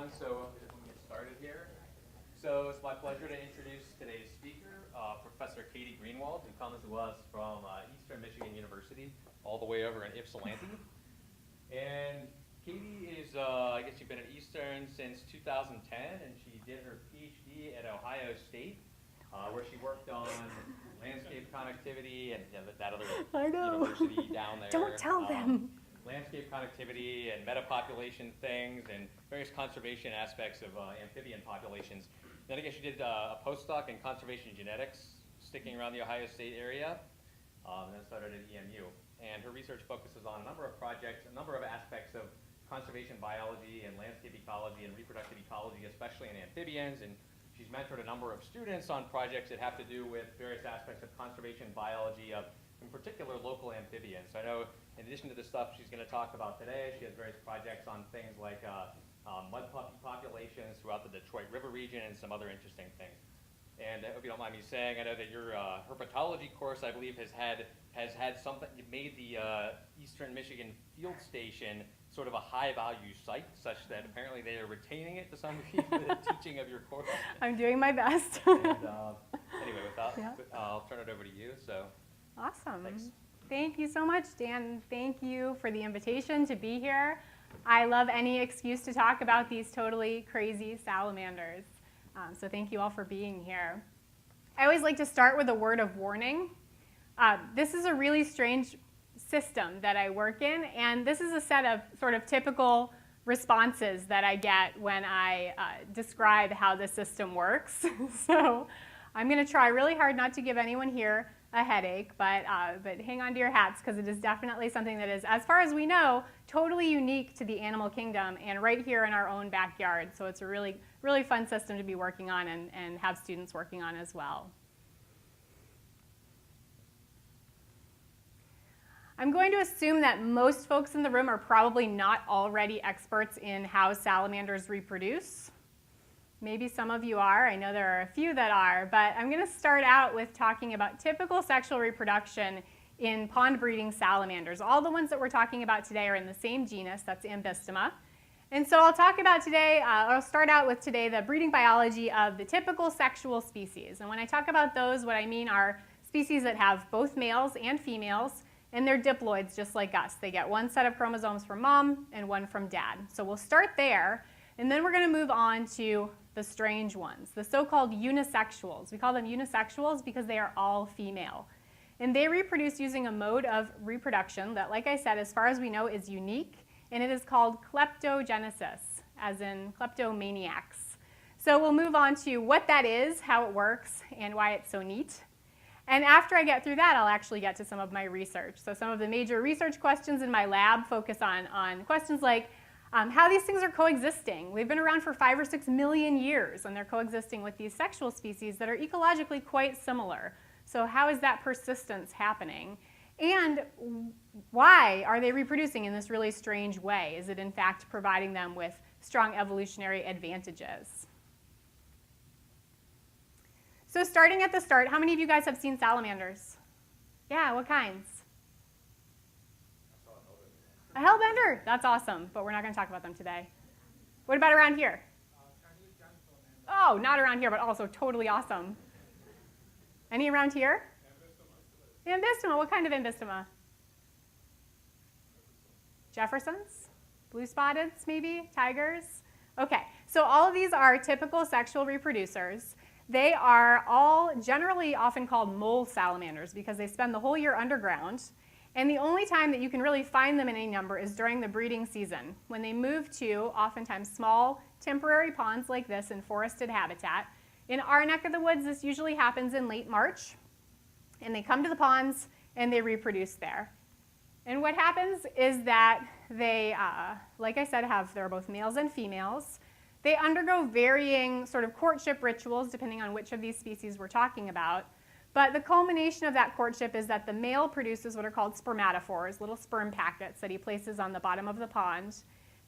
everyone. So we can get started here. So it's my pleasure to introduce today's speaker, Professor Katherine Greenwald, who comes to us from Eastern Michigan University, all the way over in Ypsilanti. And Katie is, I guess you've been at Eastern since 2010, and she did her PhD at Ohio State, where she worked on landscape connectivity and that other university down there. Don't tell them. Landscape connectivity and metapopulation things and various conservation aspects of amphibian populations. Then I guess she did a postdoc in conservation genetics, sticking around the Ohio State area, and then started at EMU. And her research focuses on a number of projects, a number of aspects of conservation biology and landscape ecology and reproductive ecology, especially in amphibians. And she's mentored a number of students on projects that have to do with various aspects of conservation biology of, in particular, local amphibians. So I know in addition to the stuff she's going to talk about today, she has various projects on things like mud puppy populations throughout the Detroit River region and some other interesting things. And I hope you don't mind me saying, I know that your herpetology course, I believe, has had something, you made the Eastern Michigan Field Station sort of a high-value site, such that apparently they are retaining it to some degree, the teaching of your course. I'm doing my best. And anyway, I'll turn it over to you. So, awesome. Thanks. Thank you so much, Dan. Thank you for the invitation to be here. I love any excuse to talk about these totally crazy salamanders. So thank you all for being here. I always like to start with a word of warning. This is a really strange system that I work in, and this is a set of sort of typical responses that I get when I describe how the system works. So I'm going to try really hard not to give anyone here a headache, but hang on to your hats, because it is definitely something that is, as far as we know, totally unique to the animal kingdom and right here in our own backyard. So it's a really, really fun system to be working on and have students working on as well. I'm going to assume that most folks in the room are probably not already experts in how salamanders reproduce. Maybe some of you are. I know there are a few that are, but I'm going to start out with talking about typical sexual reproduction in pond breeding salamanders. All the ones that we're talking about today are in the same genus, that's Ambystoma. And so I'll talk about today, I'll start out with today the breeding biology of the typical sexual species. And when I talk about those, what I mean are species that have both males and females, and they're diploids just like us. They get one set of chromosomes from mom and one from dad. So we'll start there, and then we're going to move on to the strange ones, the so-called unisexuals. We call them unisexuals because they are all female. And they reproduce using a mode of reproduction that, like I said, as far as we know, is unique, and it is called kleptogenesis, as in kleptomaniacs. So we'll move on to what that is, how it works, and why it's so neat. And after I get through that, I'll actually get to some of my research. So some of the major research questions in my lab focus on questions like how these things are coexisting. They've been around for 5 or 6 million years, and they're coexisting with these sexual species that are ecologically quite similar. So how is that persistence happening? And why are they reproducing in this really strange way? Is it in fact providing them with strong evolutionary advantages? So starting at the start, how many of you guys have seen salamanders? Yeah, what kinds? A hellbender, that's awesome, but we're not going to talk about them today. What about around here? Oh, not around here, but also totally awesome. Any around here? Ambystoma, what kind of Ambystoma? Jeffersons? Blue spotteds, maybe? Tigers? Okay, so all of these are typical sexual reproducers. They are all generally often called mole salamanders because they spend the whole year underground. And the only time that you can really find them in any number is during the breeding season, when they move to oftentimes small temporary ponds like this in forested habitat. In our neck of the woods, this usually happens in late March. And they come to the ponds and they reproduce there. And what happens is that they, like I said, there are both males and females. They undergo varying sort of courtship rituals depending on which of these species we're talking about. But the culmination of that courtship is that the male produces what are called spermatophores, little sperm packets that he places on the bottom of the pond.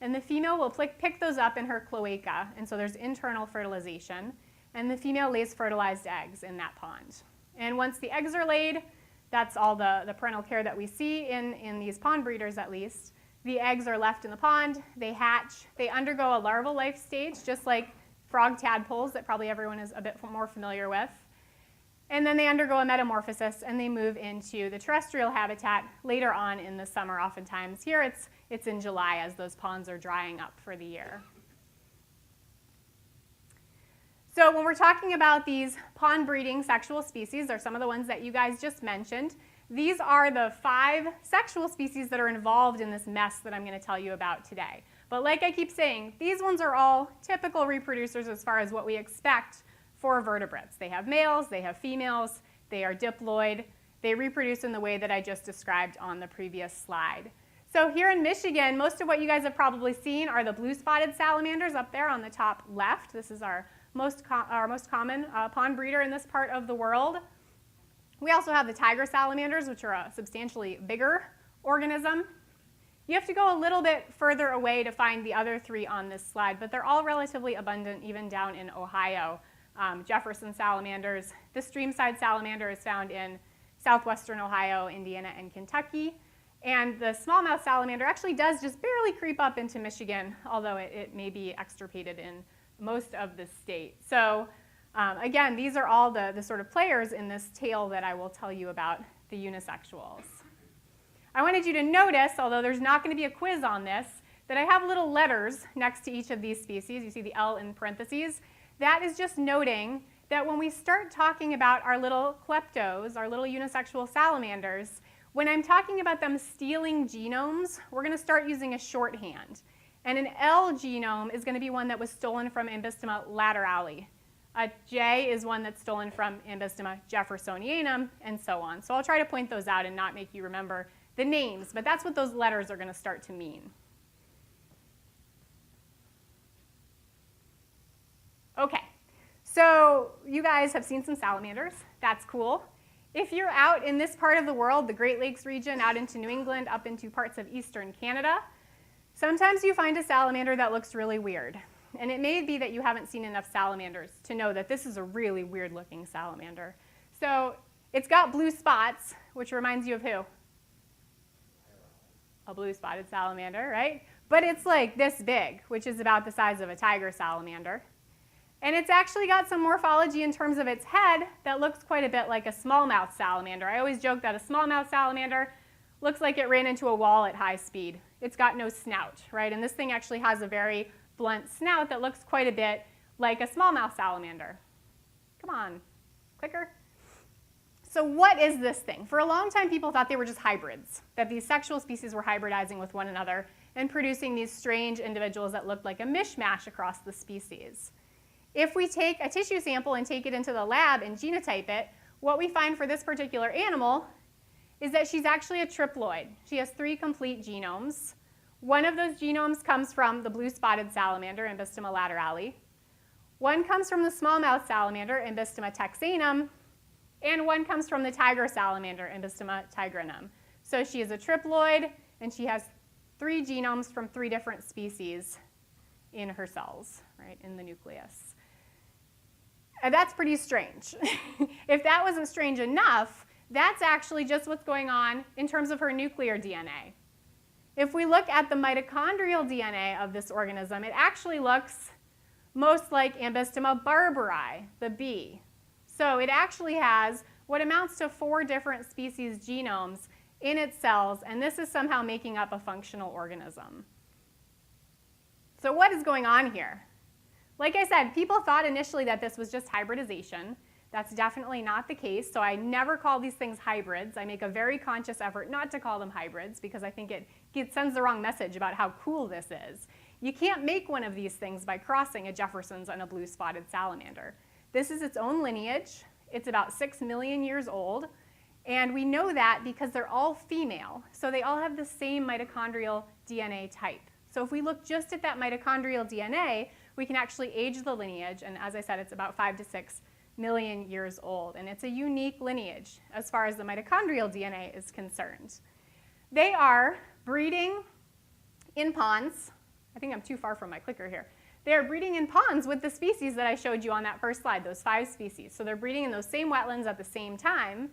And the female will pick those up in her cloaca. And so there's internal fertilization. And the female lays fertilized eggs in that pond. And once the eggs are laid, that's all the parental care that we see in these pond breeders at least. The eggs are left in the pond, they hatch, they undergo a larval life stage, just like frog tadpoles that probably everyone is a bit more familiar with. And then they undergo a metamorphosis and they move into the terrestrial habitat later on in the summer oftentimes. Here it's in July as those ponds are drying up for the year. So when we're talking about these pond breeding sexual species, or some of the ones that you guys just mentioned, these are the 5 sexual species that are involved in this mess that I'm going to tell you about today. But like I keep saying, these ones are all typical reproducers as far as what we expect for vertebrates. They have males, they have females, they are diploid, they reproduce in the way that I just described on the previous slide. So here in Michigan, most of what you guys have probably seen are the blue-spotted salamanders up there on the top left. This is our most common pond breeder in this part of the world. We also have the tiger salamanders, which are a substantially bigger organism. You have to go a little bit further away to find the other 3 on this slide, but they're all relatively abundant even down in Ohio. Jefferson salamanders. The streamside salamander is found in southwestern Ohio, Indiana, and Kentucky. And the smallmouth salamander actually does just barely creep up into Michigan, although it may be extirpated in most of the state. So again, these are all the sort of players in this tale that I will tell you about, the unisexuals. I wanted you to notice, although there's not going to be a quiz on this, that I have little letters next to each of these species. You see the L in parentheses. That is just noting that when we start talking about our little kleptos, our little unisexual salamanders, when I'm talking about them stealing genomes, we're going to start using a shorthand. And an L genome is going to be one that was stolen from Ambystoma laterale. A J is one that's stolen from Ambystoma jeffersonianum, and so on. So I'll try to point those out and not make you remember the names, but that's what those letters are going to start to mean. Okay, so you guys have seen some salamanders. That's cool. If you're out in this part of the world, the Great Lakes region, out into New England, up into parts of eastern Canada, sometimes you find a salamander that looks really weird. And it may be that you haven't seen enough salamanders to know that this is a really weird-looking salamander. So it's got blue spots, which reminds you of who? A blue-spotted salamander, right? But it's like this big, which is about the size of a tiger salamander. And it's actually got some morphology in terms of its head that looks quite a bit like a smallmouth salamander. I always joke that a smallmouth salamander looks like it ran into a wall at high speed. It's got no snout, right? And this thing actually has a very blunt snout that looks quite a bit like a smallmouth salamander. Come on, clicker. So what is this thing? For a long time, people thought they were just hybrids, that these sexual species were hybridizing with one another and producing these strange individuals that looked like a mishmash across the species. If we take a tissue sample and take it into the lab and genotype it, what we find for this particular animal is that she's actually a triploid. She has 3 complete genomes. One of those genomes comes from the blue-spotted salamander, Ambystoma laterale. One comes from the smallmouth salamander, Ambystoma texanum. And one comes from the tiger salamander, Ambystoma tigrinum. So she is a triploid, and she has 3 genomes from 3 different species in her cells, right, in the nucleus. And that's pretty strange. If that wasn't strange enough, that's actually just what's going on in terms of her nuclear DNA. If we look at the mitochondrial DNA of this organism, it actually looks most like Ambystoma barbari, the bee. So it actually has what amounts to 4 different species genomes in its cells, and this is somehow making up a functional organism. So what is going on here? Like I said, people thought initially that this was just hybridization. That's definitely not the case, so I never call these things hybrids. I make a very conscious effort not to call them hybrids because I think it sends the wrong message about how cool this is. You can't make one of these things by crossing a Jefferson's and a blue-spotted salamander. This is its own lineage. It's about 6 million years old, and we know that because they're all female, so they all have the same mitochondrial DNA type. So if we look just at that mitochondrial DNA, we can actually age the lineage, and as I said, it's about 5 to 6 million years old, and it's a unique lineage as far as the mitochondrial DNA is concerned. They are breeding in ponds. I think I'm too far from my clicker here. They are breeding in ponds with the species that I showed you on that first slide, those 5 species. So they're breeding in those same wetlands at the same time.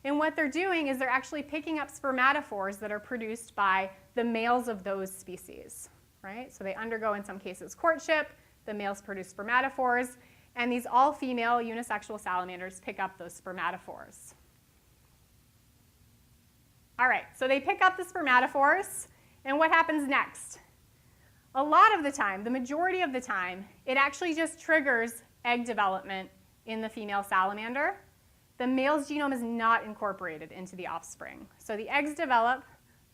And what they're doing is they're actually picking up spermatophores that are produced by the males of those species, right? So they undergo, in some cases, courtship. The males produce spermatophores. And these all-female unisexual salamanders pick up those spermatophores. All right, so they pick up the spermatophores. And what happens next? A lot of the time, the majority of the time, it actually just triggers egg development in the female salamander. The male's genome is not incorporated into the offspring. So the eggs develop,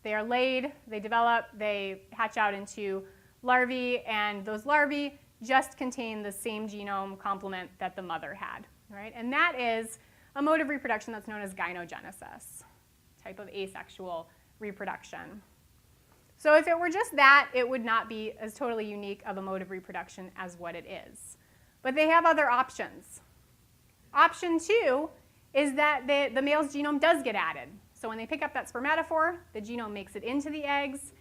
they are laid, they develop, they hatch out into larvae, and those larvae just contain the same genome complement that the mother had, right? And that is a mode of reproduction that's known as gynogenesis, type of asexual reproduction. So if it were just that, it would not be as totally unique of a mode of reproduction as what it is. But they have other options. Option 2 is that the male's genome does get added. So when they pick up that spermatophore, the genome makes it into the eggs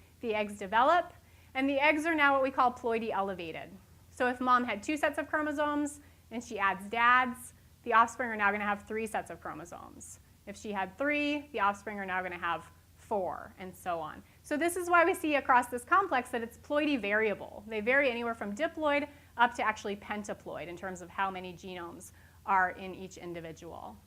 develop, and the eggs are now what we call ploidy elevated. So if mom had 2 sets of chromosomes and she adds dads, the offspring are now going to have 3 sets of chromosomes. If she had 3, the offspring are now going to have 4, and so on. So this is why we see across this complex that it's ploidy variable. They vary anywhere from diploid up to actually pentaploid in terms of how many genomes are in each individual.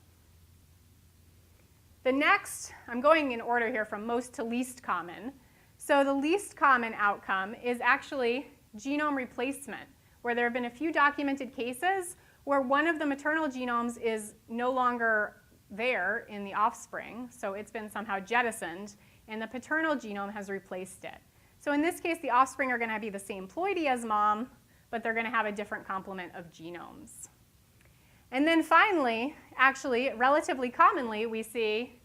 The next, I'm going in order here from most to least common. So the least common outcome is actually genome replacement, where there have been a few documented cases where one of the maternal genomes is no longer there in the offspring, so it's been somehow jettisoned, and the paternal genome has replaced it. So in this case, the offspring are going to be the same ploidy as mom, but they're going to have a different complement of genomes. And then finally, actually, relatively commonly, we see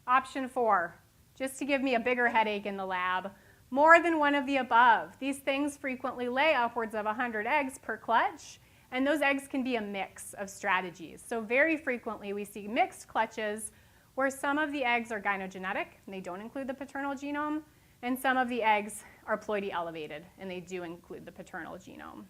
option 4, just to give me a bigger headache in the lab, more than one of the above. These things frequently lay upwards of 100 eggs per clutch, and those eggs can be a mix of strategies. So very frequently, we see mixed clutches where some of the eggs are gynogenetic, and they don't include the paternal genome, and some of the eggs are ploidy elevated, and they do include the paternal genome.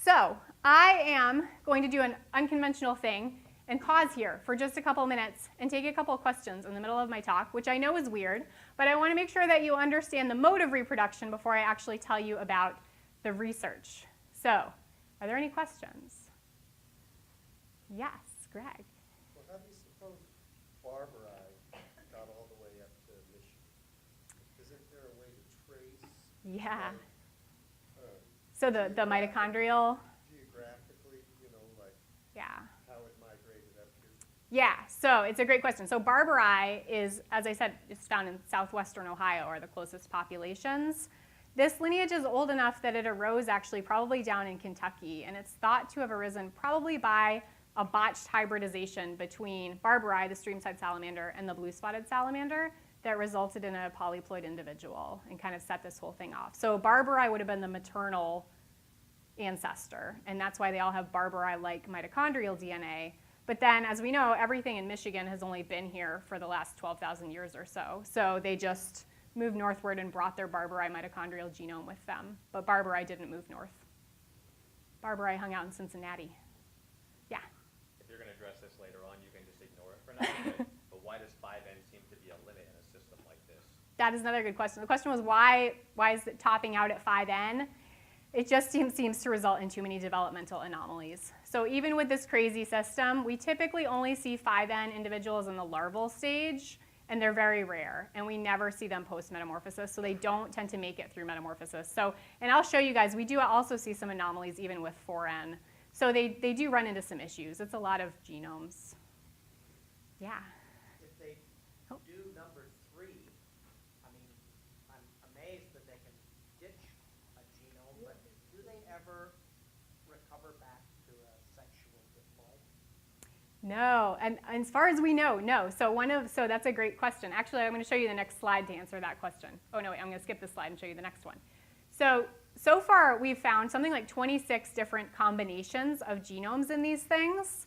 So I am going to do an unconventional thing and pause here for just a couple minutes and take a couple of questions in the middle of my talk, which I know is weird, but I want to make sure that you understand the mode of reproduction before I actually tell you about the research. So, are there any questions? Yes, Greg. Well, how do you suppose Barbari got all the way up to Michigan? Isn't there a way to trace? Yeah. So the mitochondrial. Geographically, like yeah. how it migrated up here? Yeah, so it's a great question. So Barbari is, as I said, it's found in southwestern Ohio, are the closest populations. This lineage is old enough that it arose actually probably down in Kentucky, and it's thought to have arisen probably by a botched hybridization between Barbari, the streamside salamander, and the blue-spotted salamander that resulted in a polyploid individual and kind of set this whole thing off. So Barbari would have been the maternal ancestor, and that's why they all have Barbari-like mitochondrial DNA. But then, as we know, everything in Michigan has only been here for the last 12,000 years or so. So they just moved northward and brought their Barbari mitochondrial genome with them. But Barbari didn't move north. Barbari hung out in Cincinnati. Yeah? If you're going to address this later on, you can just ignore it for now. But why does 5N seem to be a limit in a system like this? That is another good question. The question was why is it topping out at 5N? It just seems to result in too many developmental anomalies. So even with this crazy system, we typically only see 5N individuals in the larval stage, and they're very rare, and we never see them post-metamorphosis, so they don't tend to make it through metamorphosis. So, and I'll show you guys, we do also see some anomalies even with 4N. So they do run into some issues. It's a lot of genomes. Yeah. If they do number 3, I mean, I'm amazed that they can ditch a genome, but do they ever recover back to a sexual diploid? No, and as far as we know, no. So that's a great question. Actually, I'm going to show you the next slide to answer that question. Oh no, wait, I'm going to skip this slide and show you the next one. So far we've found something like 26 different combinations of genomes in these things,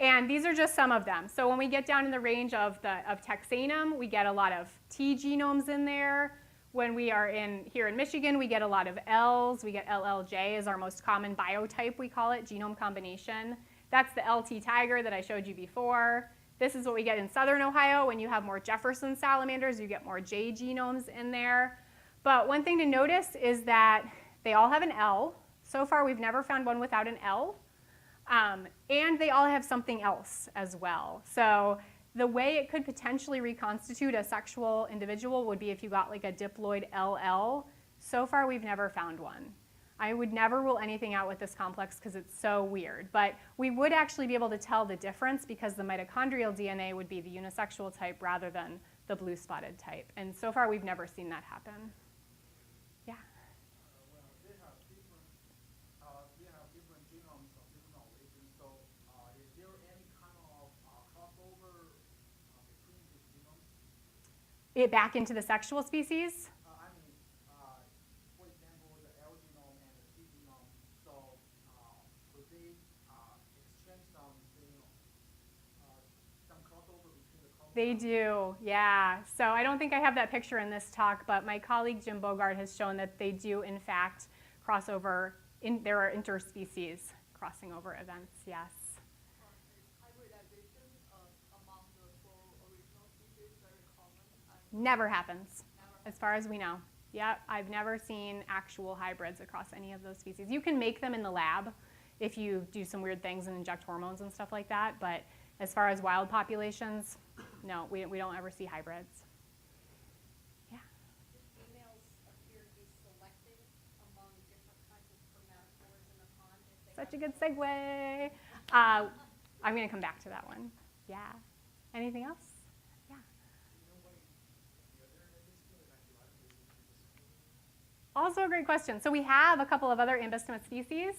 and these are just some of them. So when we get down in the range of Texanum, we get a lot of T genomes in there. When we are here in Michigan, we get a lot of Ls. We get LLJ as our most common biotype, we call it, genome combination. That's the LT tiger that I showed you before. This is what we get in southern Ohio. When you have more Jefferson salamanders, you get more J genomes in there. But one thing to notice is that they all have an L. So far, we've never found one without an L. And they all have something else as well. So the way it could potentially reconstitute a sexual individual would be if you got like a diploid LL. So far, we've never found one. I would never rule anything out with this complex because it's so weird. But we would actually be able to tell the difference because the mitochondrial DNA would be the unisexual type rather than the blue spotted type. And so far, we've never seen that happen. Yeah? Well, they have different genomes from different origins. So is there any kind of crossover between these genomes? It back into the sexual species? For example, the L genome and the C genome. So could they exchange some crossover between the chromosomes? They do, yeah. So I don't think I have that picture in this talk, but my colleague Jim Bogart has shown that they do, in fact, cross over. There are interspecies crossing over events, yes. Hybridization among the four original species very common? Never happens, as far as we know. Yeah, I've never seen actual hybrids across any of those species. You can make them in the lab if you do some weird things and inject hormones and stuff like that, but as far as wild populations, no, we don't ever see hybrids. Yeah. Do females appear to be selecting among different kinds of spermatophores in the pond? Such a good segue. I'm going to come back to that one. Yeah. Anything else? Yeah. Also a great question. So we have a couple of other Ambystoma species.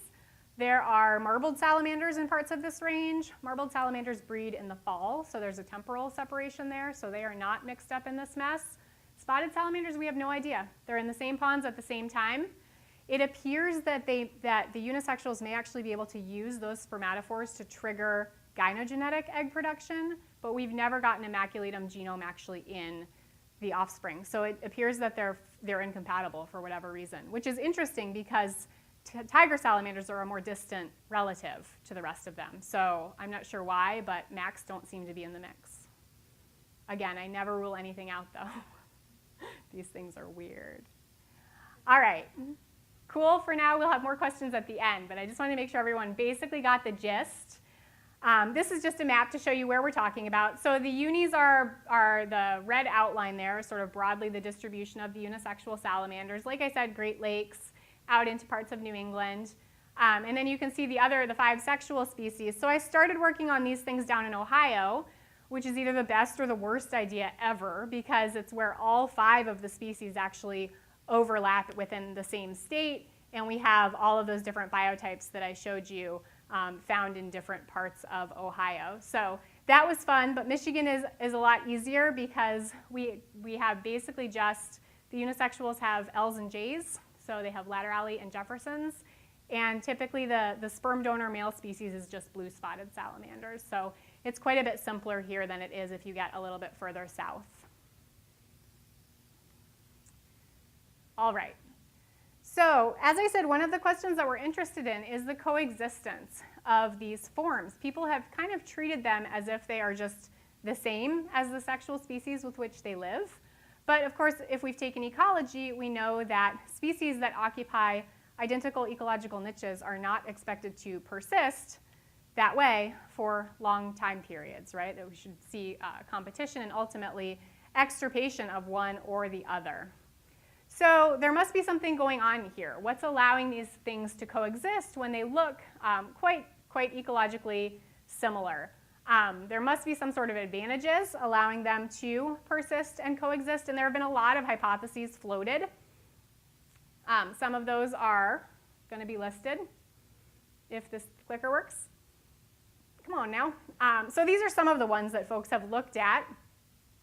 There are marbled salamanders in parts of this range. Marbled salamanders breed in the fall, so there's a temporal separation there, so they are not mixed up in this mess. Spotted salamanders, we have no idea. They're in the same ponds at the same time. It appears that the unisexuals may actually be able to use those spermatophores to trigger gynogenetic egg production, but we've never gotten a maculatum genome actually in the offspring. So it appears that they're incompatible for whatever reason, which is interesting because tiger salamanders are a more distant relative to the rest of them. So I'm not sure why, but macs don't seem to be in the mix. Again, I never rule anything out, though. These things are weird. All right. Cool. For now, we'll have more questions at the end, but I just want to make sure everyone basically got the gist. This is just a map to show you where we're talking about. So the unis are the red outline there, sort of broadly the distribution of the unisexual salamanders. Like I said, Great Lakes, out into parts of New England. And then you can see the 5 sexual species. So I started working on these things down in Ohio, which is either the best or the worst idea ever, because it's where all 5 of the species actually overlap within the same state, and we have all of those different biotypes that I showed you found in different parts of Ohio. So that was fun, but Michigan is a lot easier because we have basically just, the unisexuals have L's and J's, so they have laterali and Jeffersons, and typically the sperm donor male species is just blue spotted salamanders. So it's quite a bit simpler here than it is if you get a little bit further south. All right. So as I said, one of the questions that we're interested in is the coexistence of these forms. People have kind of treated them as if they are just the same as the sexual species with which they live. But of course, if we've taken ecology, we know that species that occupy identical ecological niches are not expected to persist that way for long time periods, right? That we should see competition and ultimately extirpation of one or the other. So there must be something going on here. What's allowing these things to coexist when they look quite ecologically similar? There must be some sort of advantages allowing them to persist and coexist, and there have been a lot of hypotheses floated. Some of those are going to be listed if this clicker works. Come on now. So these are some of the ones that folks have looked at,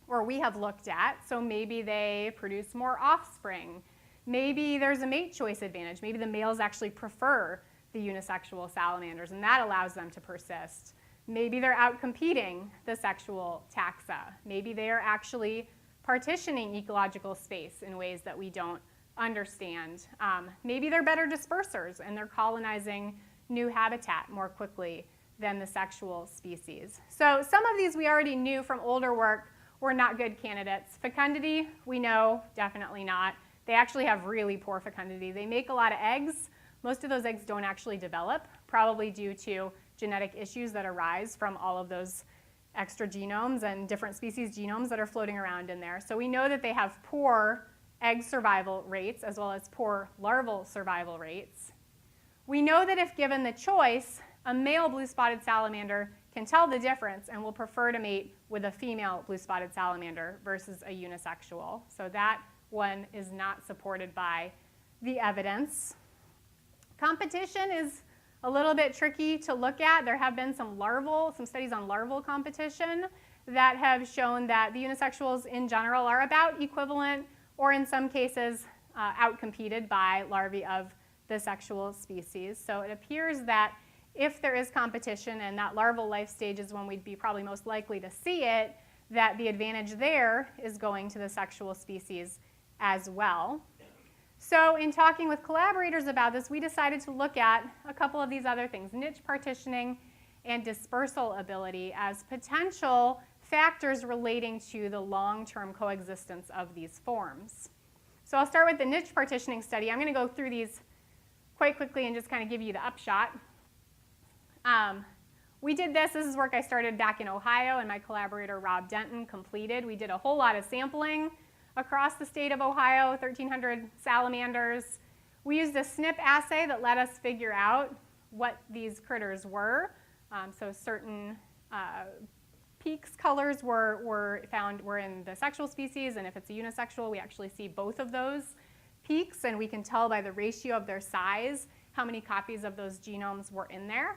or we have looked at. So maybe they produce more offspring. Maybe there's a mate choice advantage. Maybe the males actually prefer the unisexual salamanders, and that allows them to persist. Maybe they're out-competing the sexual taxa. Maybe they are actually partitioning ecological space in ways that we don't understand. Maybe they're better dispersers, and they're colonizing new habitat more quickly than the sexual species. So some of these we already knew from older work were not good candidates. Fecundity, we know, definitely not. They actually have really poor fecundity. They make a lot of eggs. Most of those eggs don't actually develop, probably due to genetic issues that arise from all of those extra genomes and different species genomes that are floating around in there. So we know that they have poor egg survival rates as well as poor larval survival rates. We know that if given the choice, a male blue-spotted salamander can tell the difference and will prefer to mate with a female blue-spotted salamander versus a unisexual. So that one is not supported by the evidence. Competition is a little bit tricky to look at. There have been some studies on larval competition that have shown that the unisexuals in general are about equivalent or in some cases outcompeted by larvae of the sexual species. So it appears that if there is competition and that larval life stage is when we'd be probably most likely to see it, that the advantage there is going to the sexual species as well. So in talking with collaborators about this, we decided to look at a couple of these other things, niche partitioning and dispersal ability, as potential factors relating to the long-term coexistence of these forms. So I'll start with the niche partitioning study. I'm going to go through these quite quickly and just kind of give you the upshot. We did this is work I started back in Ohio and my collaborator Rob Denton completed. We did a whole lot of sampling across the state of Ohio, 1,300 salamanders. We used a SNP assay that let us figure out what these critters were. So certain peaks colors were in the sexual species, and if it's a unisexual, we actually see both of those peaks, and we can tell by the ratio of their size how many copies of those genomes were in there.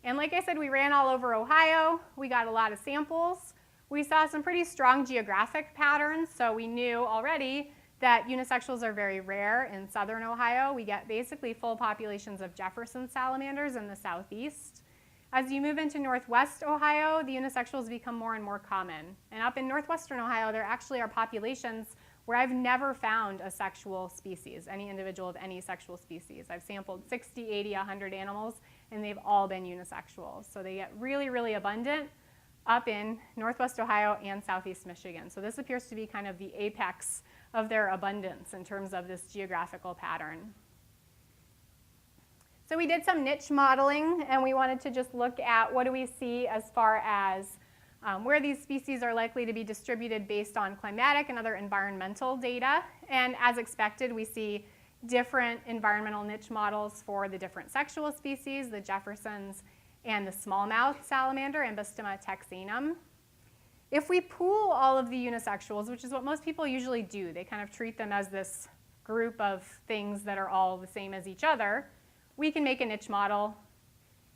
And like I said, we ran all over Ohio. We got a lot of samples. We saw some pretty strong geographic patterns, so we knew already that unisexuals are very rare in southern Ohio. We get basically full populations of Jefferson salamanders in the southeast. As you move into northwest Ohio, the unisexuals become more and more common. And up in northwestern Ohio, there actually are populations where I've never found a sexual species, any individual of any sexual species. I've sampled 60, 80, 100 animals, and they've all been unisexual. So they get really, really abundant up in northwest Ohio and southeast Michigan. So this appears to be kind of the apex of their abundance in terms of this geographical pattern. So we did some niche modeling, and we wanted to just look at what do we see as far as where these species are likely to be distributed based on climatic and other environmental data. And as expected, we see different environmental niche models for the different sexual species, the Jeffersons and the smallmouth salamander, Ambystoma texanum. If we pool all of the unisexuals, which is what most people usually do, they kind of treat them as this group of things that are all the same as each other, we can make a niche model.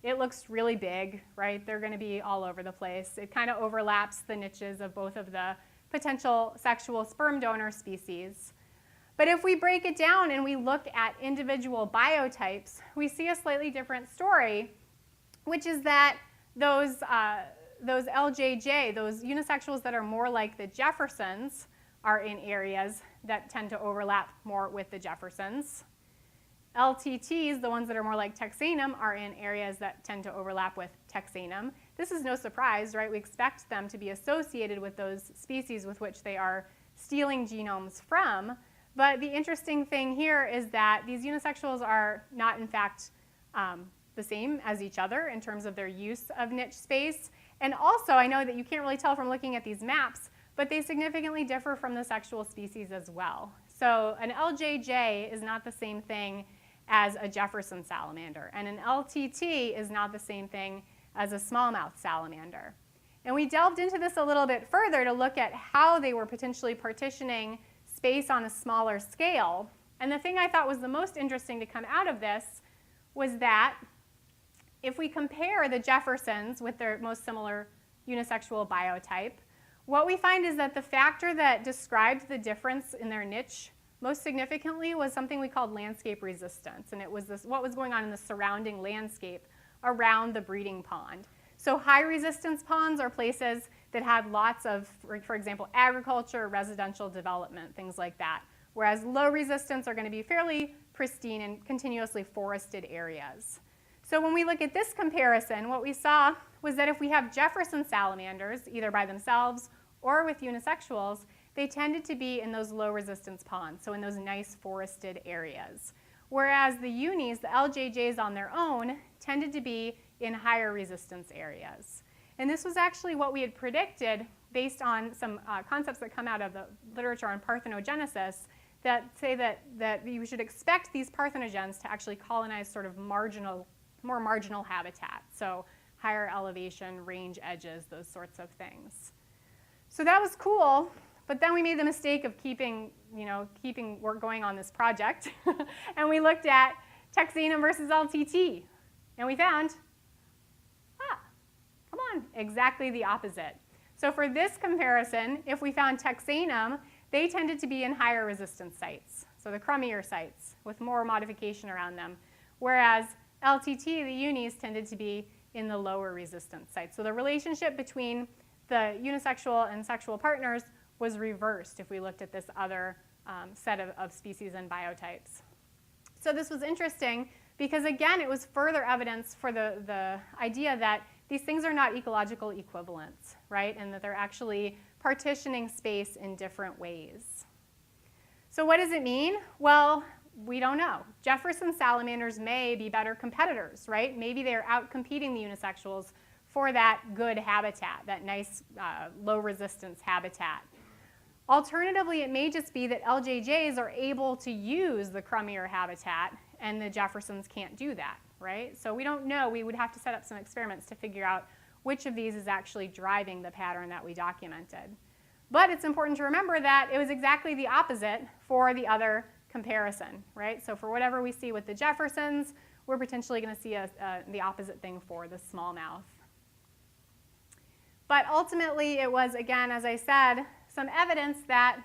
It looks really big, right? They're going to be all over the place. It kind of overlaps the niches of both of the potential sexual sperm donor species. But if we break it down and we look at individual biotypes, we see a slightly different story, which is that those LJJ, those unisexuals that are more like the Jeffersons, are in areas that tend to overlap more with the Jeffersons. LTTs, the ones that are more like texanum, are in areas that tend to overlap with texanum. This is no surprise, right? We expect them to be associated with those species with which they are stealing genomes from. But the interesting thing here is that these unisexuals are not, in fact, the same as each other in terms of their use of niche space. And also, I know that you can't really tell from looking at these maps, but they significantly differ from the sexual species as well. So an LJJ is not the same thing as a Jefferson salamander, and an LTT is not the same thing as a smallmouth salamander. And we delved into this a little bit further to look at how they were potentially partitioning space on a smaller scale. And the thing I thought was the most interesting to come out of this was that if we compare the Jeffersons with their most similar unisexual biotype, what we find is that the factor that described the difference in their niche most significantly was something we called landscape resistance, and it was what was going on in the surrounding landscape around the breeding pond. So high resistance ponds are places that had lots of, for example, agriculture, residential development, things like that, whereas low resistance are going to be fairly pristine and continuously forested areas. So when we look at this comparison, what we saw was that if we have Jefferson salamanders, either by themselves or with unisexuals, they tended to be in those low resistance ponds, so in those nice forested areas. Whereas the unis, the LJJs on their own, tended to be in higher resistance areas. And this was actually what we had predicted based on some concepts that come out of the literature on parthenogenesis that say that you should expect these parthenogens to actually colonize sort of more marginal habitat, so higher elevation, range edges, those sorts of things. So that was cool, but then we made the mistake of keeping work going on this project, and we looked at Texanum versus LTT, and we found, come on, exactly the opposite. So for this comparison, if we found Texanum, they tended to be in higher resistance sites, so the crummier sites with more modification around them, whereas LTT, the unis, tended to be in the lower resistance sites. So the relationship between the unisexual and sexual partners was reversed if we looked at this other set of species and biotypes. So this was interesting because, again, it was further evidence for the idea that these things are not ecological equivalents, right? And that they're actually partitioning space in different ways. So what does it mean? Well, we don't know. Jefferson salamanders may be better competitors, right? Maybe they're out competing the unisexuals for that good habitat, that nice low resistance habitat. Alternatively, it may just be that LJJs are able to use the crummier habitat and the Jeffersons can't do that, right? So we don't know. We would have to set up some experiments to figure out which of these is actually driving the pattern that we documented. But it's important to remember that it was exactly the opposite for the other comparison, right? So for whatever we see with the Jeffersons, we're potentially going to see the opposite thing for the smallmouth. But ultimately, it was, again, as I said, some evidence that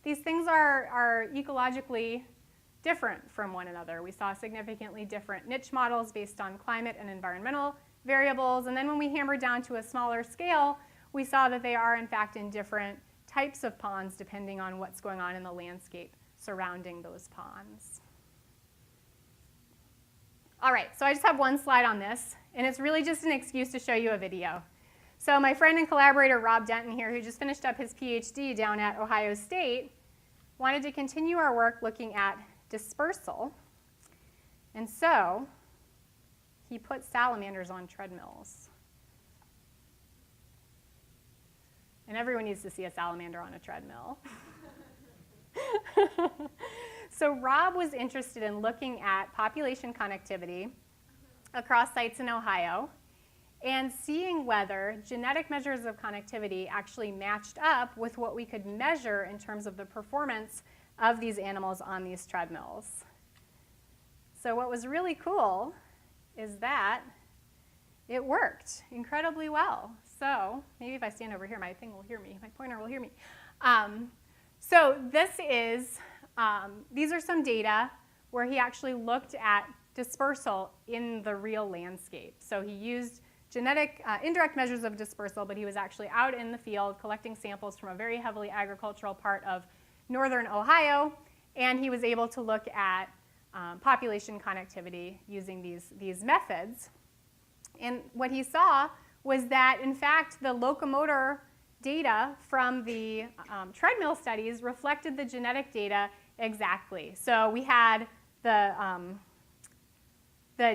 these things are ecologically different from one another. We saw significantly different niche models based on climate and environmental variables. And then when we hammered down to a smaller scale, we saw that they are, in fact, in different types of ponds depending on what's going on in the landscape surrounding those ponds. All right, so I just have one slide on this, and it's really just an excuse to show you a video. So my friend and collaborator Rob Denton here, who just finished up his PhD down at Ohio State, wanted to continue our work looking at dispersal. And so he put salamanders on treadmills. And everyone needs to see a salamander on a treadmill. So Rob was interested in looking at population connectivity across sites in Ohio and seeing whether genetic measures of connectivity actually matched up with what we could measure in terms of the performance of these animals on these treadmills. So what was really cool is that it worked incredibly well. So maybe if I stand over here, my thing will hear me. My pointer will hear me. So this is, these are some data where he actually looked at dispersal in the real landscape. So he used genetic, indirect measures of dispersal, but he was actually out in the field collecting samples from a very heavily agricultural part of northern Ohio, and he was able to look at population connectivity using these methods. And what he saw was that, in fact, the locomotor data from the treadmill studies reflected the genetic data exactly. So we had the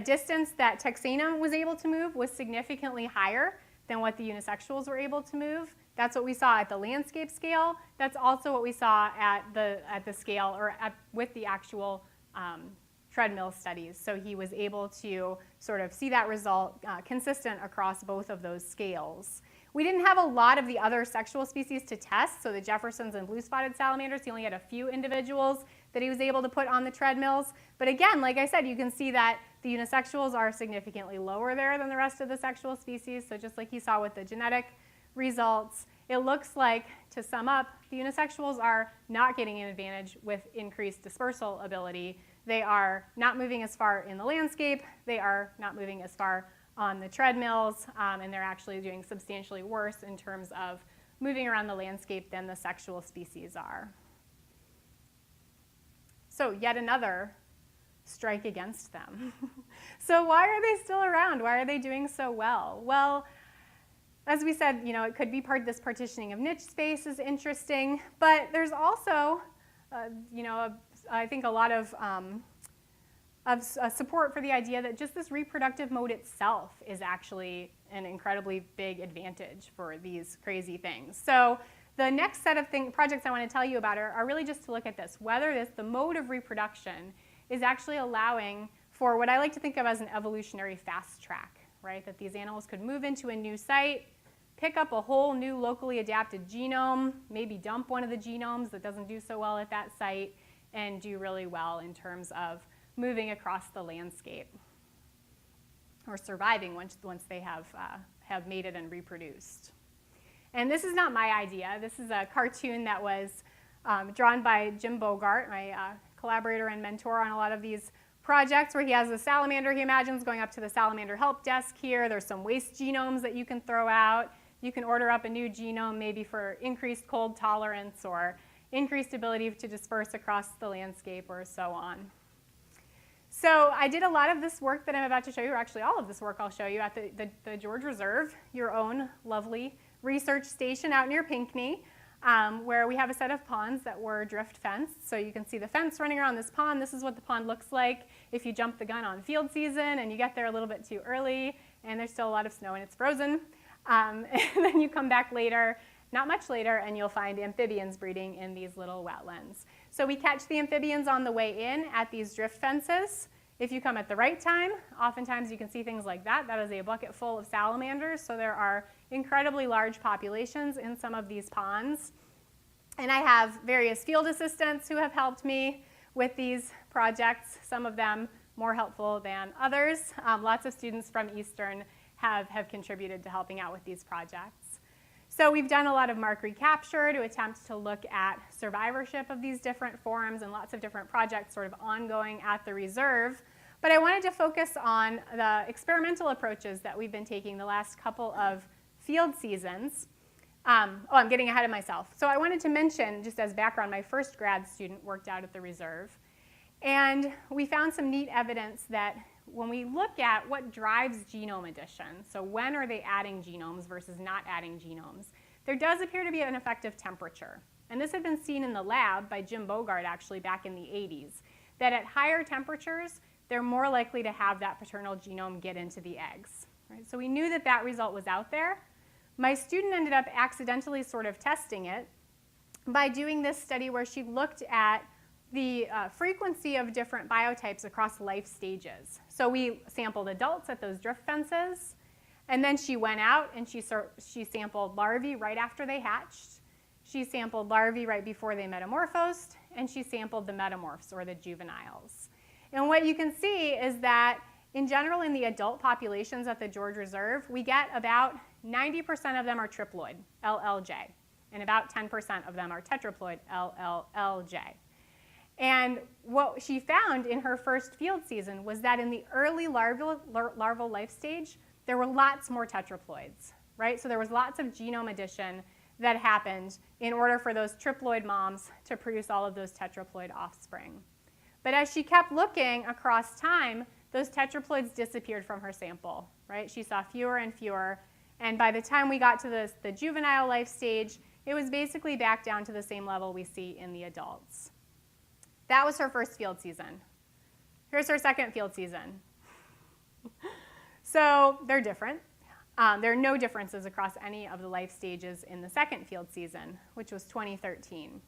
distance that Texanum was able to move was significantly higher than what the unisexuals were able to move. That's what we saw at the landscape scale. That's also what we saw at the scale or with the actual treadmill studies. So he was able to sort of see that result consistent across both of those scales. We didn't have a lot of the other sexual species to test, so the Jeffersons and blue-spotted salamanders, he only had a few individuals that he was able to put on the treadmills. But again, like I said, you can see that the unisexuals are significantly lower there than the rest of the sexual species. So just like he saw with the genetic results, it looks like, to sum up, the unisexuals are not getting an advantage with increased dispersal ability. They are not moving as far in the landscape. They are not moving as far on the treadmills, and they're actually doing substantially worse in terms of moving around the landscape than the sexual species are. So yet another strike against them. So why are they still around? Why are they doing so well? Well, as we said, it could be this partitioning of niche space is interesting, but there's also, I think a lot of support for the idea that just this reproductive mode itself is actually an incredibly big advantage for these crazy things. So the next set of projects I want to tell you about are really just to look at this, whether the mode of reproduction is actually allowing for what I like to think of as an evolutionary fast track, right? That these animals could move into a new site, pick up a whole new locally adapted genome, maybe dump one of the genomes that doesn't do so well at that site, and do really well in terms of moving across the landscape or surviving once they have mated and reproduced. And this is not my idea. This is a cartoon that was drawn by Jim Bogart, my collaborator and mentor on a lot of these projects, where he has a salamander he imagines going up to the salamander help desk here. There's some waste genomes that you can throw out. You can order up a new genome maybe for increased cold tolerance or increased ability to disperse across the landscape or so on. So I did a lot of this work that I'm about to show you, or actually all of this work I'll show you at the George Reserve, your own lovely research station out near Pinckney, where we have a set of ponds that were drift fenced. So you can see the fence running around this pond. This is what the pond looks like if you jump the gun on field season and you get there a little bit too early and there's still a lot of snow and it's frozen. And then you come back later, not much later, and you'll find amphibians breeding in these little wetlands. So we catch the amphibians on the way in at these drift fences. If you come at the right time, oftentimes you can see things like that. That is a bucket full of salamanders. So there are incredibly large populations in some of these ponds. And I have various field assistants who have helped me with these projects, some of them more helpful than others. Lots of students from Eastern have contributed to helping out with these projects. So we've done a lot of mark recapture to attempt to look at survivorship of these different forms, and lots of different projects sort of ongoing at the reserve. But I wanted to focus on the experimental approaches that we've been taking the last couple of field seasons. I'm getting ahead of myself. So I wanted to mention, just as background, my first grad student worked out at the reserve. And we found some neat evidence that when we look at what drives genome addition, so when are they adding genomes versus not adding genomes, there does appear to be an effect of temperature. And this had been seen in the lab by Jim Bogart actually back in the 80s, that at higher temperatures, they're more likely to have that paternal genome get into the eggs. Right? So we knew that that result was out there. My student ended up accidentally sort of testing it by doing this study where she looked at the frequency of different biotypes across life stages. So we sampled adults at those drift fences, and then she went out and she sampled larvae right after they hatched. She sampled larvae right before they metamorphosed, and she sampled the metamorphs, or the juveniles. And what you can see is that in general in the adult populations at the George Reserve, we get about 90% of them are triploid, LLJ, and about 10% of them are tetraploid, LLLJ. And what she found in her first field season was that in the early larval life stage, there were lots more tetraploids, right? So there was lots of genome addition that happened in order for those triploid moms to produce all of those tetraploid offspring. But as she kept looking across time, those tetraploids disappeared from her sample, right? She saw fewer and fewer. And by the time we got to the juvenile life stage, it was basically back down to the same level we see in the adults. That was her first field season. Here's her second field season. So they're different. There are no differences across any of the life stages in the second field season, which was 2013.